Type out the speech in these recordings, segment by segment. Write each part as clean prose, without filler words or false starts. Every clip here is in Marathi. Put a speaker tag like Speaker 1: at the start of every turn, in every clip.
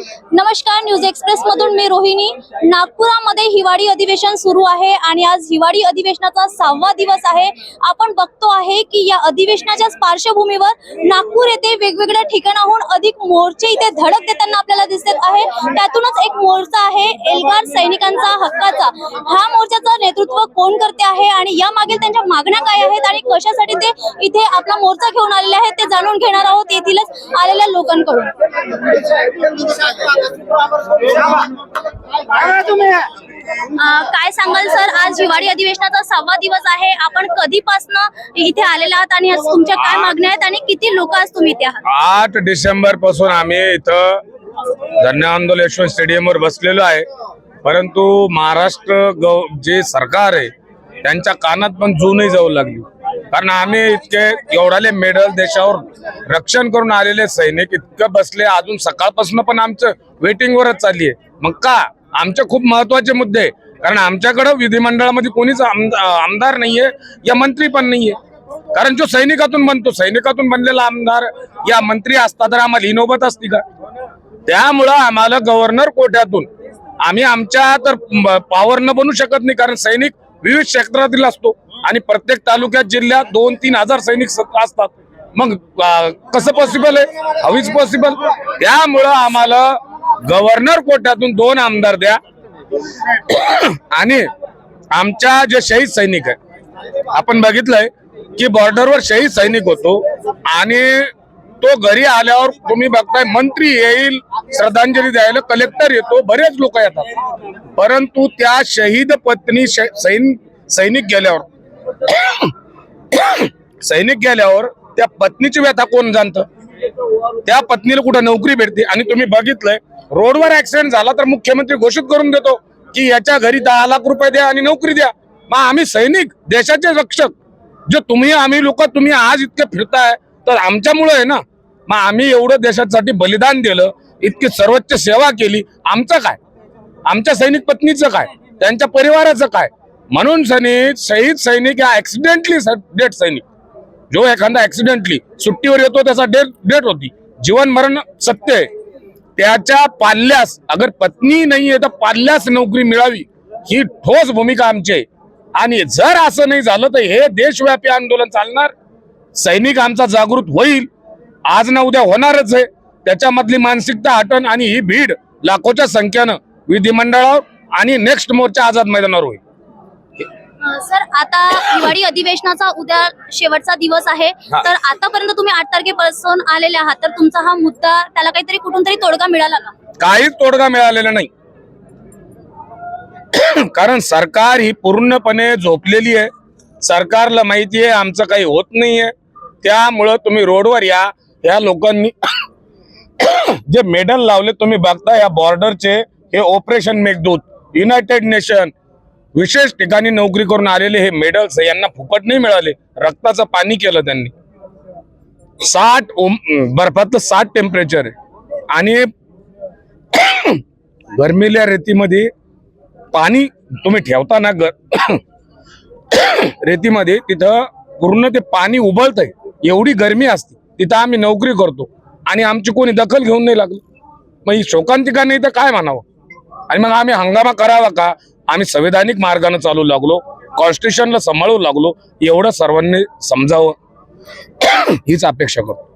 Speaker 1: नमस्कार, न्यूज एक्सप्रेस मधून मी रोहिणी। नागपुरामध्ये हिवाळी अधिवेशन सुरू आहे आणि आज हिवाळी अधिवेशनाचा 6वा दिवस आहे। आपण बघतो आहे की या अधिवेशनाच्या पार्श्वभूमीवर नागपूर येथे वेगवेगळ्या ठिकाणाहून अधिक मोर्चे इथे धडक देताना आपल्याला दिसत आहे। त्यातूनच एक मोर्चा आहे एल्गार सैनिकांचा हक्काचा। हा मोर्चाचं नेतृत्व कोण करते आहे आणि या मागील त्यांच्या मागण्या काय आहेत आणि कशासाठी ते इथे आपला मोर्चा घेऊन आलेले आहेत ते जाणून घेणार आहोत येथीलच आलेल्या लोकांकडून। काय सांगाल सर, आज हिवाळी अधिवेशनाचा 6वा दिवस आहे। आपण कधीपासून इथे आलेला आहात आणि आज तुमच्या काय मागण्या आहेत आणि किती लोक आज तुम्ही इथे आहात?
Speaker 2: 8 डिसेंबर पासून आम्ही इथं धन्य आंदोलन यशवंत स्टेडियमवर बसलेलो आहे, परंतु महाराष्ट्र जे सरकार आहे त्यांच्या कानात पण जू नाही जाऊ लागली। कारण आम्ही इतके एवढाले मेडल देशावर रक्षण करून आलेले सैनिक इतकं बसले, अजून सकाळपासून पण आमचं वेटिंगवरच चालली आहे। मग का? आमचे खूप महत्वाचे मुद्दे, कारण आमच्याकडे विधिमंडळामध्ये कोणीच आमदार नाहीये या मंत्री पण नाहीये। कारण जो सैनिकातून बनतो, सैनिकातून बनलेला आमदार या मंत्री असता तर आम्हाला ही नौबत असती का? त्यामुळं आम्हाला गव्हर्नर कोट्यातून आम्ही आमच्या तर पॉवर न बनू शकत नाही, कारण सैनिक विविध क्षेत्रातील असतो आणि प्रत्येक तालुक्यात जिल्ह्यात 2-3 हजार सैनिक असतात। मग कसं पॉसिबल आहे? हवीच पॉसिबल। त्यामुळं आम्हाला गव्हर्नर कोट्यातून 2 आमदार द्या आणि आमच्या जे शहीद सैनिक आहे, आपण बघितलंय की बॉर्डरवर शहीद सैनिक होतो आणि तो घरी आल्यावर तुम्ही बघताय मंत्री येईल श्रद्धांजली द्यायला, कलेक्टर येतो, बरेच लोक येतात, परंतु त्या शहीद पत्नी सैनिक गेल्यावर त्या पत्नीची व्यथा कोण जाणतं? त्या पत्नीला कुठं नोकरी भेटते? आणि तुम्ही बघितलंय रोडवर ऍक्सिडेंट झाला तर मुख्यमंत्री घोषित करून देतो की याच्या घरी 10 लाख रुपये द्या आणि नोकरी द्या। मग आम्ही सैनिक, देशाचे रक्षक, जे आम्ही लोक तुम्ही आज इतके फिरताय तर आमच्यामुळे आहे ना। मग आम्ही एवढं देशासाठी बलिदान दिलं, इतकी सर्वोच्च सेवा केली, आमचं काय? आमच्या सैनिक पत्नीचं काय? त्यांच्या परिवाराचं काय? म्हणून शहीद सैनिक या ऍक्सिडेंटली डेट सैनिक, जो एखादा ऍक्सिडेंटली सुट्टीवर येतो त्याचा डेट होती, जीवन मरण सत्य आहे, त्याच्या पाल्यास अगर पत्नी नाही आहे तर पाल्यास नोकरी मिळावी ही ठोस भूमिका आमची आहे। आणि जर असं नाही झालं तर हे देशव्यापी आंदोलन चालणार। सैनिक आमचा जागृत होईल, आज ना उद्या होणारच आहे। त्याच्यामधली मानसिकता हटन आणि ही भीड लाखोच्या संख्येनं विधिमंडळावर आणि नेक्स्ट मोर्चा आझाद मैदानावर होईल।
Speaker 1: सर, आता हिवाळी अधिवेशनाचा उद्या शेवटचा दिवस आहे, तर आतापर्यंत तुम्ही 8 तारखेपासून आलेले आहात, तर तुमचा हा मुद्दा त्याला काहीतरी कुठून तरी तोडगा मिळाला का?
Speaker 2: काहीच तोडगा मिळालेला नाही, कारण सरकार ही पूर्णपणे झोपलेली आहे। सरकारला माहिती आहे आमचं काही होत नाहीये, त्यामुळं तुम्ही रोडवर या लोकांनी जे मेडल लावले तुम्ही बघता, या बॉर्डरचे हे ऑपरेशन मेघदूत, युनायटेड नेशन विशेष ठिकाणी नोकरी करून आलेले हे मेडल्स यांना फुकट नाही मिळाले, रक्ताचं पाणी केलं त्यांनी। 60 बर्फातलं 60 टेम्परेचर आहे आणि गरमील्या रेतीमध्ये पाणी तुम्ही ठेवता ना रेतीमध्ये, तिथं पूर्ण ते पाणी उबलतंय, एवढी गरमी असते तिथं। आम्ही नोकरी करतो आणि आमची कोणी दखल घेऊन नाही लागली, मग ही शोकांतिका नाही तर काय म्हणावं? आणि मग आम्ही हंगामा करावा का? आम्ही संवैधानिक मार्गाने चालू लागलो, कॉन्स्टिट्यूशनला सांभाळू लागलो, एवढं सर्वांनी समजावं हीच अपेक्षा करतो।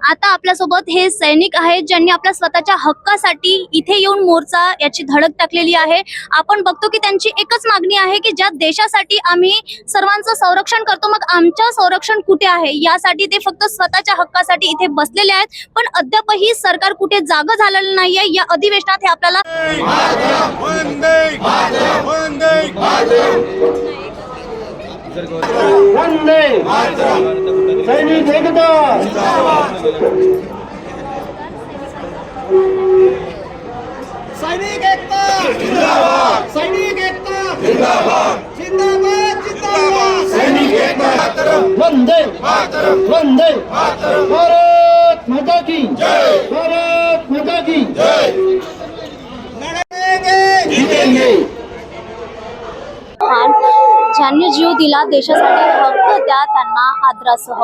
Speaker 1: आता आपल्यासोबत हे सैनिक आहेत ज्यांनी आपल्या स्वतःच्या हक्कासाठी इथे येऊन मोर्चा याची धडक टाकलेली आहे। आपण बघतो की त्यांची एकच मागणी आहे की ज्या देशासाठी आम्ही सर्वांचं संरक्षण करतो, मग आमचं संरक्षण कुठे आहे? यासाठी ते फक्त स्वतःच्या हक्कासाठी इथे बसलेले आहेत, पण अद्यापही सरकार कुठे जागं झालेलं नाहीये। या अधिवेशनात हे आपल्याला
Speaker 3: वंदे सैनिक एकता, सैनिक एकता जिंदाबाद, सैनिक एकता जिंदाबाद, जिंदाबाद जिंदाबाद, सैनिक एकता, वंदे वंदे भारत माता की जय, भारत माता की जय, लड़ेंगे जीतेंगे।
Speaker 1: ज्यांनी जीव दिला देशासाठी, हक्क द्या त्यांना आदरासह।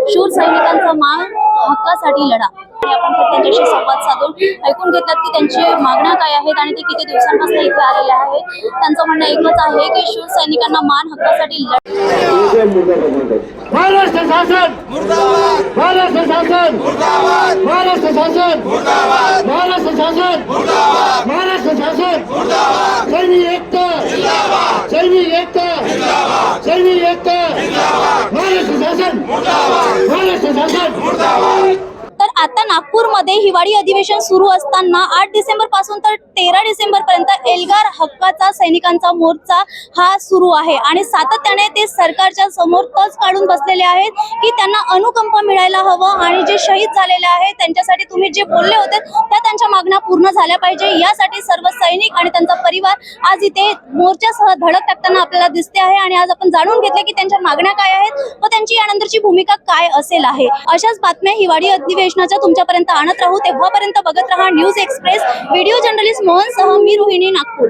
Speaker 1: शूर सैनिकांचा मान, हक्कासाठी लढा। आणि आपण थेट त्यांच्याशी संवाद साधून ऐकून घेतलात की त्यांची मागण्या काय आहेत आणि ते किती दिवसांपासून इथे आलेले आहेत. त्यांचं म्हणणं एकच आहे की शिवसैनिकांना मान हक्कासाठी
Speaker 3: महाराष्ट्र शासन मुर्दाबाद, महाराष्ट्र शासन मुर्दाबाद, महाराष्ट्र शासन मुर्दाबाद, महाराष्ट्र शासन मुर्दाबाद, महाराष्ट्र शासन मुर्दाबाद, सैनिक एकता जिंदाबाद, सैनिक एकता जिंदाबाद, सैनिक एकता जिंदाबाद, महाराष्ट्र शासन मुर्दाबाद, महाराष्ट्र शासन मुर्दाबाद.
Speaker 1: तर आता नागपूरमध्ये हिवाळी अधिवेशन सुरू असताना 8 डिसेंबर पासून तर 13 डिसेंबर पर्यंत एल्गार हक्काचा सैनिकांचा मोर्चा हा सुरू आहे आणि सातत्याने ते सरकारच्या समोर तच काढून बसलेले आहेत की त्यांना अनुकंप मिळायला हवं आणि जे शहीद झालेले आहेत त्यांच्यासाठी तुम्ही जे बोलले होते त्या त्यांच्या मागण्या पूर्ण झाल्या पाहिजे. यासाठी सर्व सैनिक आणि त्यांचा परिवार आज इथे मोर्चासह धडक टाकताना आपल्याला दिसते आहे आणि आज आपण जाणून घेतले की त्यांच्या मागण्या काय आहेत व त्यांची यानंतरची भूमिका काय असेल आहे. अशाच बातम्या हिवाळी अधिवेशनाच्या तुमच्यापर्यंत आणत राहू. तेव्हापर्यंत बघत रहा news express. Video journalist Mohan सह मी रोहिणी, नागपूर.